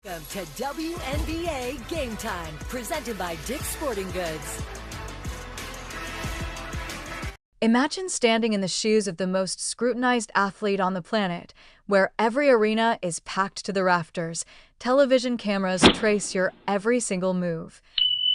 Welcome to WNBA Game Time, presented by Dick's Sporting Goods. Imagine standing in the shoes of the most scrutinized athlete on the planet, where every arena is packed to the rafters, television cameras trace your every single move,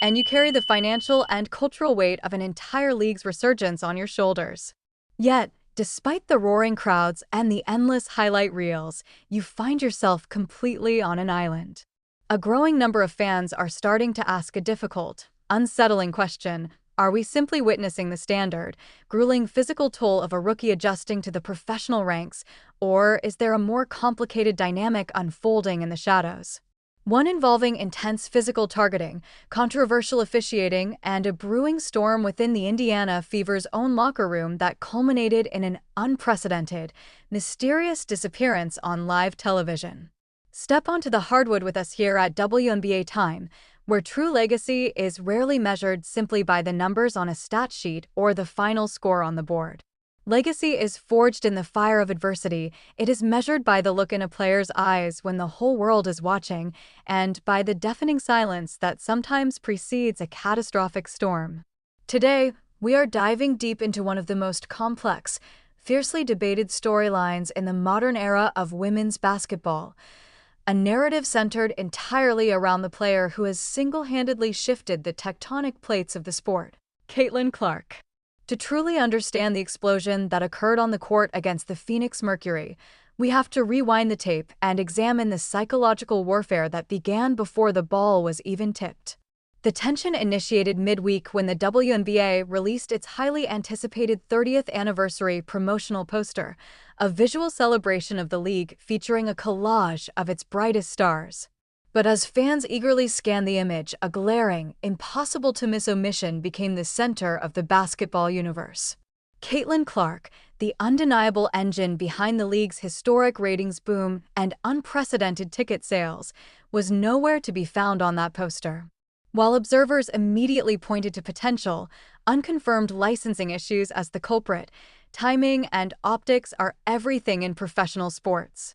and you carry the financial and cultural weight of an entire league's resurgence on your shoulders. Yet, despite the roaring crowds and the endless highlight reels, you find yourself completely on an island. A growing number of fans are starting to ask a difficult, unsettling question: are we simply witnessing the standard, grueling physical toll of a rookie adjusting to the professional ranks, or is there a more complicated dynamic unfolding in the shadows? One involving intense physical targeting, controversial officiating, and a brewing storm within the Indiana Fever's own locker room that culminated in an unprecedented, mysterious disappearance on live television. Step onto the hardwood with us here at WNBA Time, where true legacy is rarely measured simply by the numbers on a stat sheet or the final score on the board. Legacy is forged in the fire of adversity. It is measured by the look in a player's eyes when the whole world is watching, and by the deafening silence that sometimes precedes a catastrophic storm. Today, we are diving deep into one of the most complex, fiercely debated storylines in the modern era of women's basketball. A narrative centered entirely around the player who has single-handedly shifted the tectonic plates of the sport, Caitlin Clark. To truly understand the explosion that occurred on the court against the Phoenix Mercury, we have to rewind the tape and examine the psychological warfare that began before the ball was even tipped. The tension initiated midweek when the WNBA released its highly anticipated 30th anniversary promotional poster, a visual celebration of the league featuring a collage of its brightest stars. But as fans eagerly scanned the image, a glaring, impossible-to-miss omission became the center of the basketball universe. Caitlin Clark, the undeniable engine behind the league's historic ratings boom and unprecedented ticket sales, was nowhere to be found on that poster. While observers immediately pointed to potential, unconfirmed licensing issues as the culprit, timing and optics are everything in professional sports.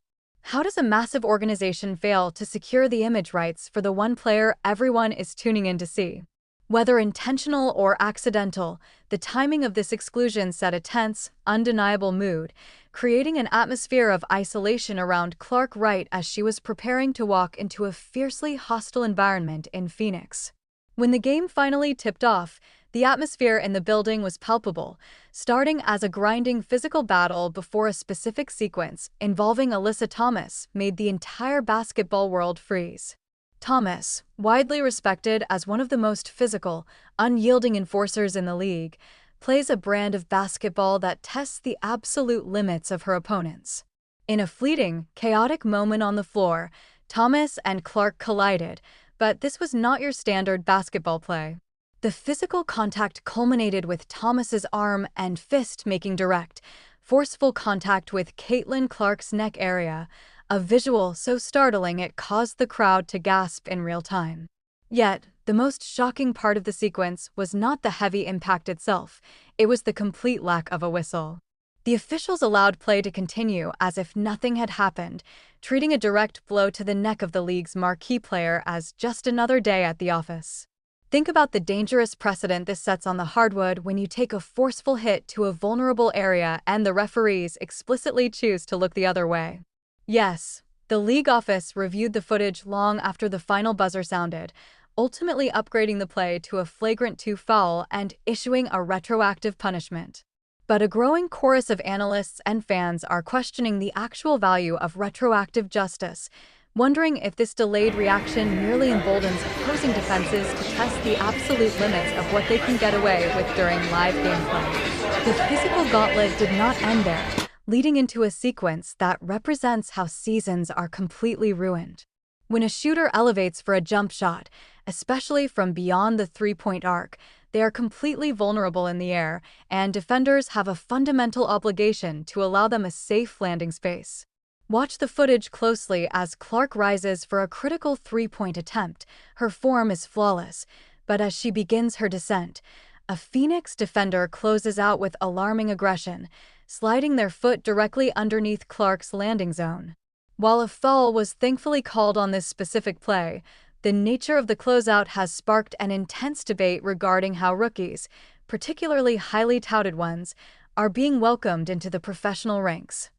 How does a massive organization fail to secure the image rights for the one player everyone is tuning in to see? Whether intentional or accidental, the timing of this exclusion set a tense, undeniable mood, creating an atmosphere of isolation around Clark right as she was preparing to walk into a fiercely hostile environment in Phoenix. When the game finally tipped off, the atmosphere in the building was palpable, starting as a grinding physical battle before a specific sequence involving Alyssa made the entire basketball world freeze. Thomas, widely respected as one of the most physical, unyielding enforcers in the league, plays a brand of basketball that tests the absolute limits of her opponents. In a fleeting, chaotic moment on the floor, Thomas and Clark collided, but this was not your standard basketball play. The physical contact culminated with Thomas's arm and fist making direct, forceful contact with Caitlin Clark's neck area, a visual so startling it caused the crowd to gasp in real time. Yet, the most shocking part of the sequence was not the heavy impact itself, it was the complete lack of a whistle. The officials allowed play to continue as if nothing had happened, treating a direct blow to the neck of the league's marquee player as just another day at the office. Think about the dangerous precedent this sets on the hardwood when you take a forceful hit to a vulnerable area and the referees explicitly choose to look the other way. Yes, the league office reviewed the footage long after the final buzzer sounded, ultimately upgrading the play to a flagrant 2 foul and issuing a retroactive punishment. But a growing chorus of analysts and fans are questioning the actual value of retroactive justice, wondering if this delayed reaction merely emboldens opposing defenses to test the absolute limits of what they can get away with during live gameplay. The physical gauntlet did not end there, leading into a sequence that represents how seasons are completely ruined. When a shooter elevates for a jump shot, especially from beyond the three-point arc, they are completely vulnerable in the air, and defenders have a fundamental obligation to allow them a safe landing space. Watch the footage closely as Clark rises for a critical three-point attempt. Her form is flawless, but as she begins her descent, a Phoenix defender closes out with alarming aggression, sliding their foot directly underneath Clark's landing zone. While a foul was thankfully called on this specific play, the nature of the closeout has sparked an intense debate regarding how rookies, particularly highly touted ones, are being welcomed into the professional ranks.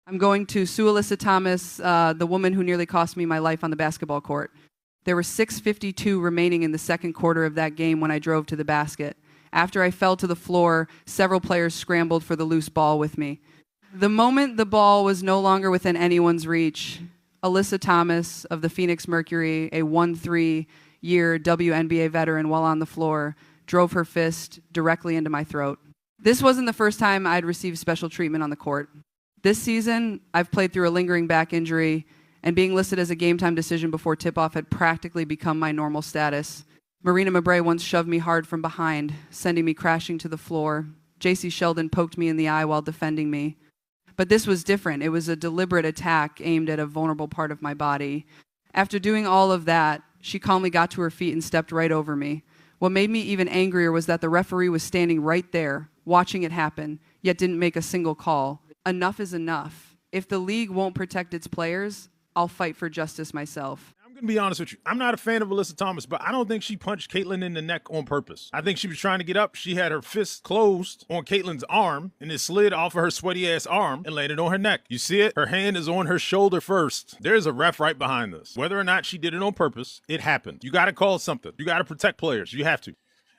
I'm going to sue Alyssa Thomas, the woman who nearly cost me my life on the basketball court. There were 6:52 remaining in the second quarter of that game when I drove to the basket. After I fell to the floor, several players scrambled for the loose ball with me. The moment the ball was no longer within anyone's reach, Alyssa Thomas of the Phoenix Mercury, a 1-3-year WNBA veteran while on the floor, drove her fist directly into my throat. This wasn't the first time I'd received special treatment on the court. This season, I've played through a lingering back injury, and being listed as a game-time decision before tip-off had practically become my normal status. Marina Mabrey once shoved me hard from behind, sending me crashing to the floor. J.C. Sheldon poked me in the eye while defending me. But this was different. It was a deliberate attack aimed at a vulnerable part of my body. After doing all of that, she calmly got to her feet and stepped right over me. What made me even angrier was that the referee was standing right there, watching it happen, yet didn't make a single call. Enough is enough. If the league won't protect its players, I'll fight for justice myself. I'm going to be honest with you. I'm not a fan of Alyssa Thomas, but I don't think she punched Caitlin in the neck on purpose. I think she was trying to get up. She had her fist closed on Caitlin's arm, and it slid off of her sweaty-ass arm and landed on her neck. You see it? Her hand is on her shoulder first. There's a ref right behind this. Whether or not she did it on purpose, it happened. You got to call something. You got to protect players. You have to.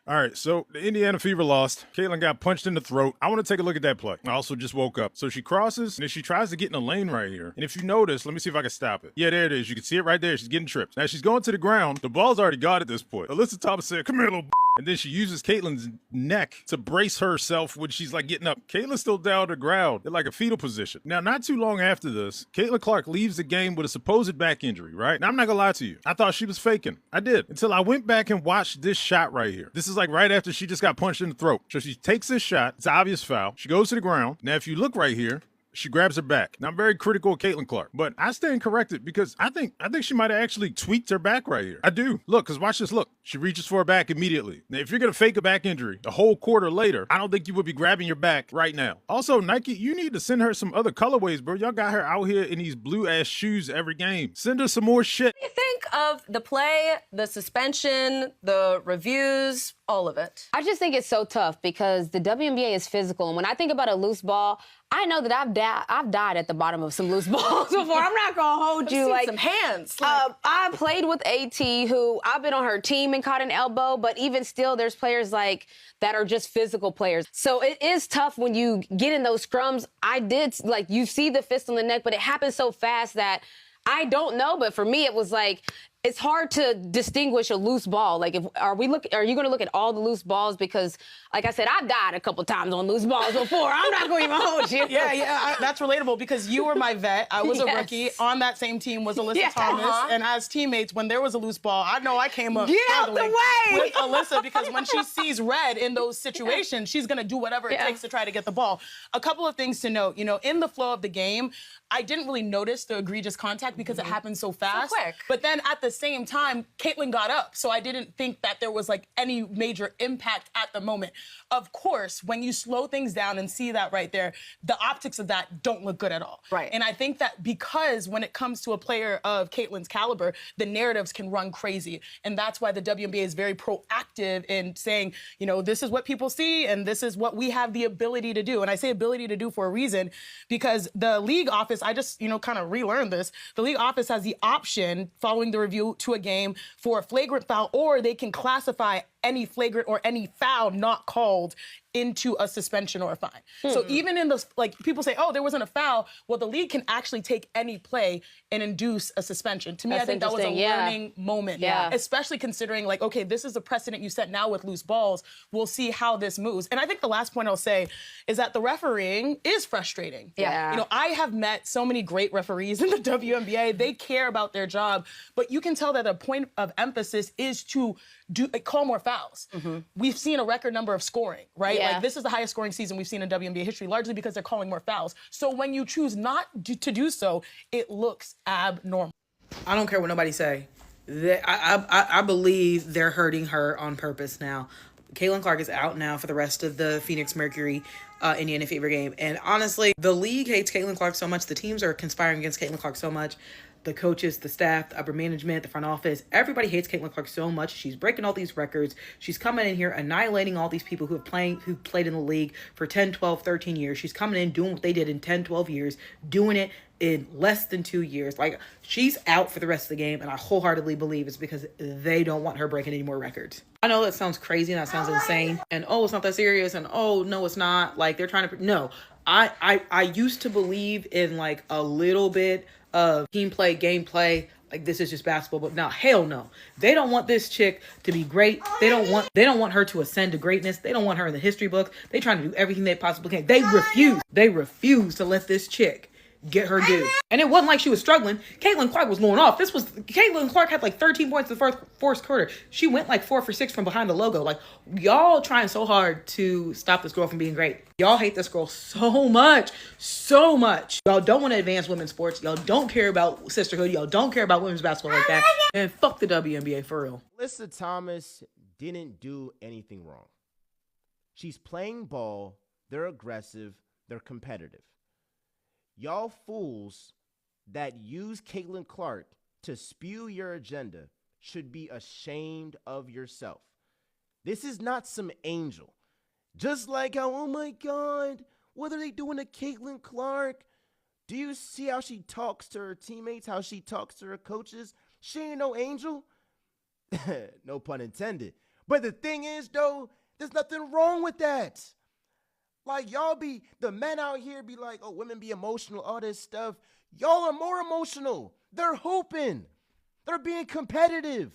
All right, so the Indiana Fever lost. Caitlin got punched in the throat. I want to take a look at that play. I also just woke up. So she crosses, and then she tries to get in a lane right here. And if you notice, let me see if I can stop it. Yeah, there it is. You can see it right there. She's getting tripped. Now she's going to the ground. The ball's already gone at this point. Alyssa Thomas said, "Come here, little b-." And then she uses Caitlin's neck to brace herself when she's like getting up. Caitlin's still down on the ground in like a fetal position. Now, not too long after this, Caitlin Clark leaves the game with a supposed back injury, right? Now, I'm not gonna lie to you. I thought she was faking. I did. Until I went back and watched this shot right here. This is like right after she just got punched in the throat. So she takes this shot. It's an obvious foul. She goes to the ground. Now, if you look right here, she grabs her back. Now, I'm very critical of Caitlin Clark, but I stand corrected because I think she might have actually tweaked her back right here. I do. Look, because watch this. Look, she reaches for her back immediately. Now, if you're going to fake a back injury a whole quarter later, I don't think you would be grabbing your back right now. Also, Nike, you need to send her some other colorways, bro. Y'all got her out here in these blue-ass shoes every game. Send her some more shit. What do you think of the play, the suspension, the reviews, all of it? I just think it's so tough because the WNBA is physical. And when I think about a loose ball, I know that I've died at the bottom of some loose balls before. I'm not gonna hold you. Like some hands. I played with AT, who I've been on her team and caught an elbow, but even still, there's players like that are just physical players. So it is tough when you get in those scrums. I did, like, you see the fist on the neck, but it happens so fast that I don't know. But for me, it was like, it's hard to distinguish a loose ball. Like, are you going to look at all the loose balls? Because, like I said, I've died a couple times on loose balls before. I'm not going to even hold you. That's relatable because you were my vet. I was a rookie. On that same team was Alyssa Thomas. And as teammates, when there was a loose ball, I know I came up Get out the way! with Alyssa because when she sees red in those situations, she's going to do whatever it takes to try to get the ball. A couple of things to note. In the flow of the game, I didn't really notice the egregious contact because it happened so fast. So quick. But then at the same time, Caitlin got up, so I didn't think that there was like any major impact at the moment. Of course, when you slow things down and see that right there, the optics of that don't look good at all. Right. And I think that because when it comes to a player of Caitlin's caliber, the narratives can run crazy. And that's why the WNBA is very proactive in saying, this is what people see and this is what we have the ability to do. And I say ability to do for a reason because the league office, I just, kind of relearned this. The league office has the option following the review to a game for a flagrant foul, or they can classify any flagrant or any foul not called into a suspension or a fine. So even in those, like, people say, oh, there wasn't a foul. Well, the league can actually take any play and induce a suspension. To me, I think that was a learning moment, especially considering, like, okay, this is the precedent you set now with loose balls. We'll see how this moves. And I think the last point I'll say is that the refereing is frustrating. I have met so many great referees in the WNBA. They care about their job, but you can tell that a point of emphasis is to call more fouls. We've seen a record number of scoring, right? Like, this is the highest scoring season we've seen in WNBA history, largely because they're calling more fouls. So when you choose not to do so, it looks abnormal. I don't care what nobody say. I believe they're hurting her on purpose now. Caitlin Clark is out now for the rest of the Phoenix Mercury Indiana Fever game. And honestly, the league hates Caitlin Clark so much. The teams are conspiring against Caitlin Clark so much. The coaches, the staff, the upper management, the front office, everybody hates Caitlin Clark so much. She's breaking all these records. She's coming in here, annihilating all these people who played in the league for 10, 12, 13 years. She's coming in, doing what they did in 10, 12 years, doing it in less than 2 years. Like, she's out for the rest of the game, and I wholeheartedly believe it's because they don't want her breaking any more records. I know that sounds crazy and that sounds insane, and oh, it's not that serious, and oh, no, it's not. Like, they're trying to... No. I used to believe in, like, a little bit of team play, gameplay, like this is just basketball, but now hell no. They don't want this chick to be great. They don't want her to ascend to greatness. They don't want her in the history book. They trying to do everything they possibly can. They refuse to let this chick get her due. And it wasn't like she was struggling. Caitlin Clark was going off. Caitlin Clark had like 13 points in the fourth quarter. She went like 4 for 6 from behind the logo. Like, y'all trying so hard to stop this girl from being great. Y'all hate this girl so much. So much. Y'all don't want to advance women's sports. Y'all don't care about sisterhood. Y'all don't care about women's basketball like that. And fuck the WNBA for real. Alyssa Thomas didn't do anything wrong. She's playing ball. They're aggressive. They're competitive. Y'all fools that use Caitlin Clark to spew your agenda should be ashamed of yourself. This is not some angel. Just like how, oh my God, what are they doing to Caitlin Clark? Do you see how she talks to her teammates, how she talks to her coaches? She ain't no angel. No pun intended. But the thing is, though, there's nothing wrong with that. Like, the men out here be like, oh, women be emotional, all this stuff. Y'all are more emotional. They're hooping. They're being competitive.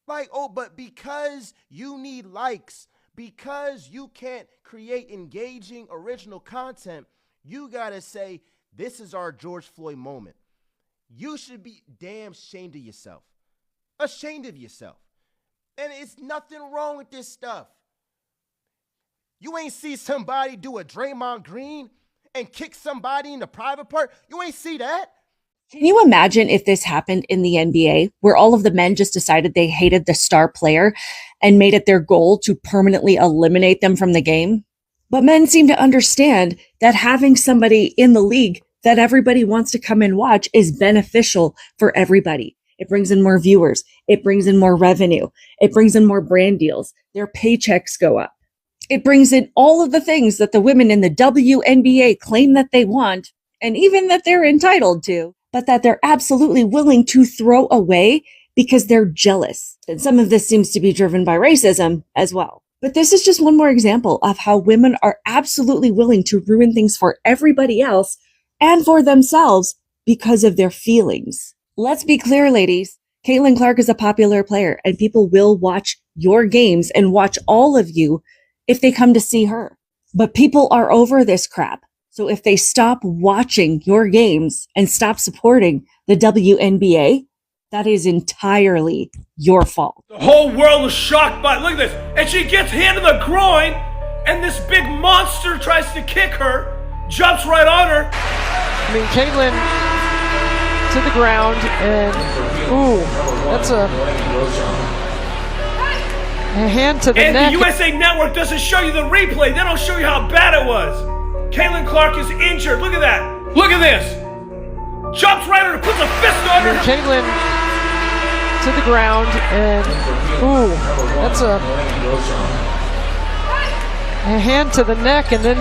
Like, oh, but because you need likes, because you can't create engaging original content, you gotta say, this is our George Floyd moment. You should be damn ashamed of yourself. Ashamed of yourself. And it's nothing wrong with this stuff. You ain't see somebody do a Draymond Green and kick somebody in the private part. You ain't see that. Can you imagine if this happened in the NBA, where all of the men just decided they hated the star player and made it their goal to permanently eliminate them from the game? But men seem to understand that having somebody in the league that everybody wants to come and watch is beneficial for everybody. It brings in more viewers. It brings in more revenue. It brings in more brand deals. Their paychecks go up. It brings in all of the things that the women in the WNBA claim that they want, and even that they're entitled to, but that they're absolutely willing to throw away because they're jealous. And some of this seems to be driven by racism as well. But this is just one more example of how women are absolutely willing to ruin things for everybody else and for themselves because of their feelings. Let's be clear, ladies. Caitlin Clark is a popular player, and people will watch your games and watch all of you if they come to see her. But people are over this crap. So if they stop watching your games and stop supporting the WNBA, that is entirely your fault. The whole world was shocked by it. Look at this. And she gets hit in the groin, and this big monster tries to kick her, jumps right on her. I mean, Caitlin to the ground, and ooh, that's a hand to the neck. And the USA Network doesn't show you the replay. They don't show you how bad it was. Caitlin Clark is injured. Look at that. Look at this. Jumps right on her, puts a fist on her. Caitlin to the ground, and ooh, that's a hand to the neck, and then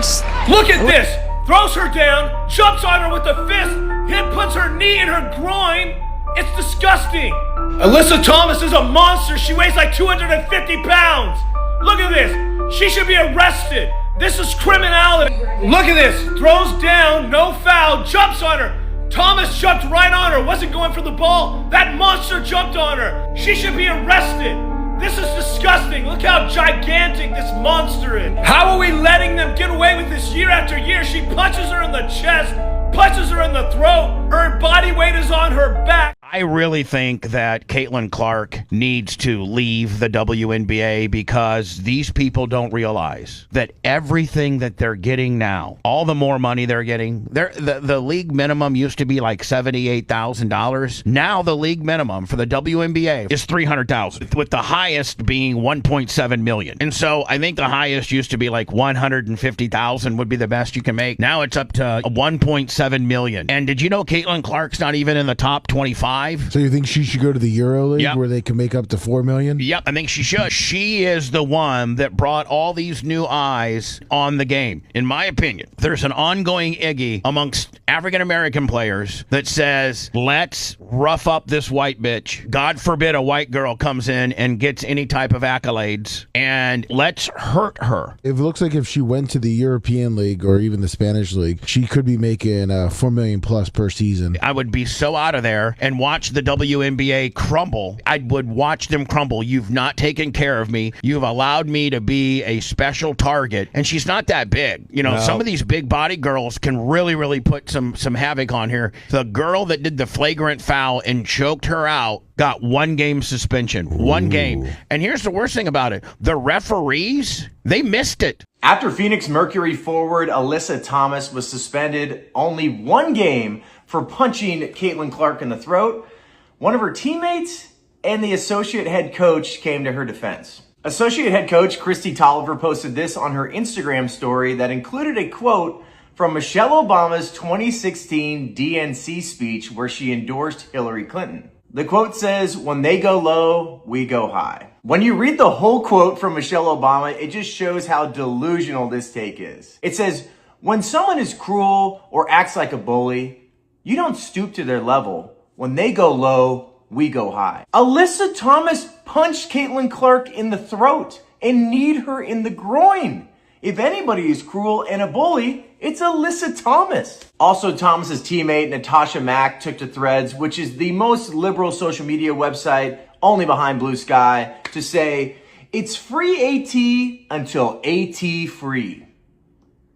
look at this. Throws her down, jumps on her with the fist, puts her knee in her groin. It's disgusting. Alyssa Thomas is a monster. She weighs like 250 pounds. Look at this. She should be arrested. This is criminality. Look at this. Throws down, no foul, jumps on her. Thomas jumped right on her, wasn't going for the ball. That monster jumped on her. She should be arrested. This is disgusting. Look how gigantic this monster is. How are we letting them get away with this year after year? She punches her in the chest, punches her in the throat. Her body weight is on her back. I really think that Caitlin Clark needs to leave the WNBA because these people don't realize that everything that they're getting now, all the more money they're getting, the league minimum used to be like $78,000. Now the league minimum for the WNBA is $300,000, with the highest being $1.7 million. And so I think the highest used to be like $150,000 would be the best you can make. Now it's up to $1.7 million. And did you know Caitlin Clark's not even in the top 25? So you think she should go to the EuroLeague where they can make up to $4 million? Yep, I think she should. She is the one that brought all these new eyes on the game. In my opinion, there's an ongoing Iggy amongst African-American players that says, let's rough up this white bitch. God forbid a white girl comes in and gets any type of accolades, and let's hurt her. It looks like if she went to the European League or even the Spanish League, she could be making $4 million plus per season. I would be so out of there and watch the WNBA crumble. I would watch them crumble. You've not taken care of me. You've allowed me to be a special target. And she's not that big. You know, No. Some of these big body girls can really put some havoc on here. The girl that did the flagrant foul and choked her out got 1 game suspension. 1 game. And here's the worst thing about it. The referees, they missed it. After Phoenix Mercury forward Alyssa Thomas was suspended only 1 game for punching Caitlin Clark in the throat, one of her teammates and the associate head coach came to her defense. Associate head coach Christy Tolliver posted this on her Instagram story that included a quote from Michelle Obama's 2016 DNC speech where she endorsed Hillary Clinton. The quote says, "When they go low, we go high." When you read the whole quote from Michelle Obama, it just shows how delusional this take is. It says, when someone is cruel or acts like a bully, you don't stoop to their level. When they go low, we go high. Alyssa Thomas punched Caitlin Clark in the throat and kneed her in the groin. If anybody is cruel and a bully, it's Alyssa Thomas. Also, Thomas's teammate Natasha Mack took to Threads, which is the most liberal social media website only behind Blue Sky, to say, it's free AT until AT free.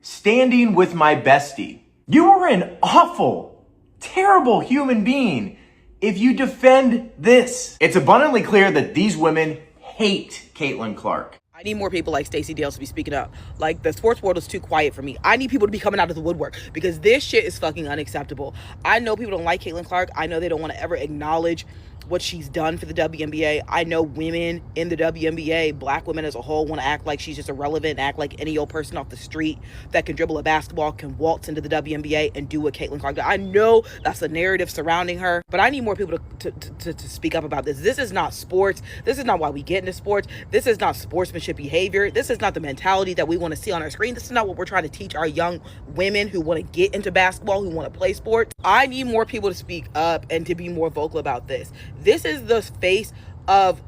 Standing with my bestie. You are an awful, terrible human being if you defend this. It's abundantly clear that these women hate Caitlin Clark. I need more people like Stacey Dales to be speaking up. Like, the sports world is too quiet for me. I need people to be coming out of the woodwork because this shit is fucking unacceptable. I know people don't like Caitlin Clark. I know they don't want to ever acknowledge what she's done for the WNBA. I know women in the WNBA, black women as a whole, want to act like she's just irrelevant, act like any old person off the street that can dribble a basketball can waltz into the WNBA and do what Caitlin Clark did. I know that's the narrative surrounding her, but I need more people to speak up about this. This is not sports. This is not why we get into sports. This is not sportsmanship behavior. This is not the mentality that we want to see on our screen. This is not what we're trying to teach our young women who want to get into basketball, who want to play sports. I need more people to speak up and to be more vocal about this. This is the face of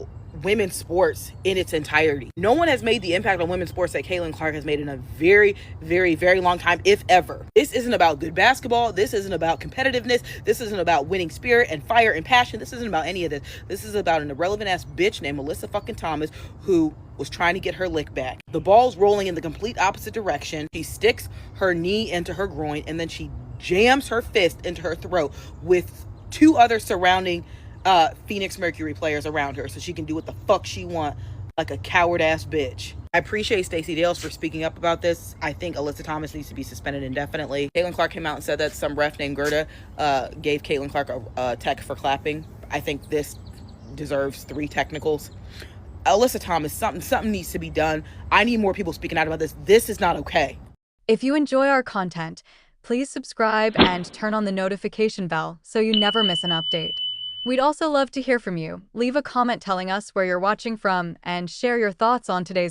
women's sports in its entirety. No one has made the impact on women's sports that Caitlin Clark has made in a very, very, very long time, if ever. This isn't about good basketball. This isn't about competitiveness. This isn't about winning spirit and fire and passion. This isn't about any of this. This is about an irrelevant ass bitch named Alyssa fucking Thomas who was trying to get her lick back. The ball's rolling in the complete opposite direction. She sticks her knee into her groin and then she jams her fist into her throat with 2 other surrounding Phoenix Mercury players around her so she can do what the fuck she want like a coward ass bitch. I appreciate Stacey Dales for speaking up about this. I think Alyssa Thomas needs to be suspended indefinitely. Caitlin Clark came out and said that some ref named Gerda gave Caitlin Clark a tech for clapping. I think this deserves 3 technicals. Alyssa Thomas, something needs to be done. I need more people speaking out about this. This is not okay. If you enjoy our content, please subscribe and turn on the notification bell so you never miss an update. We'd also love to hear from you. Leave a comment telling us where you're watching from and share your thoughts on today's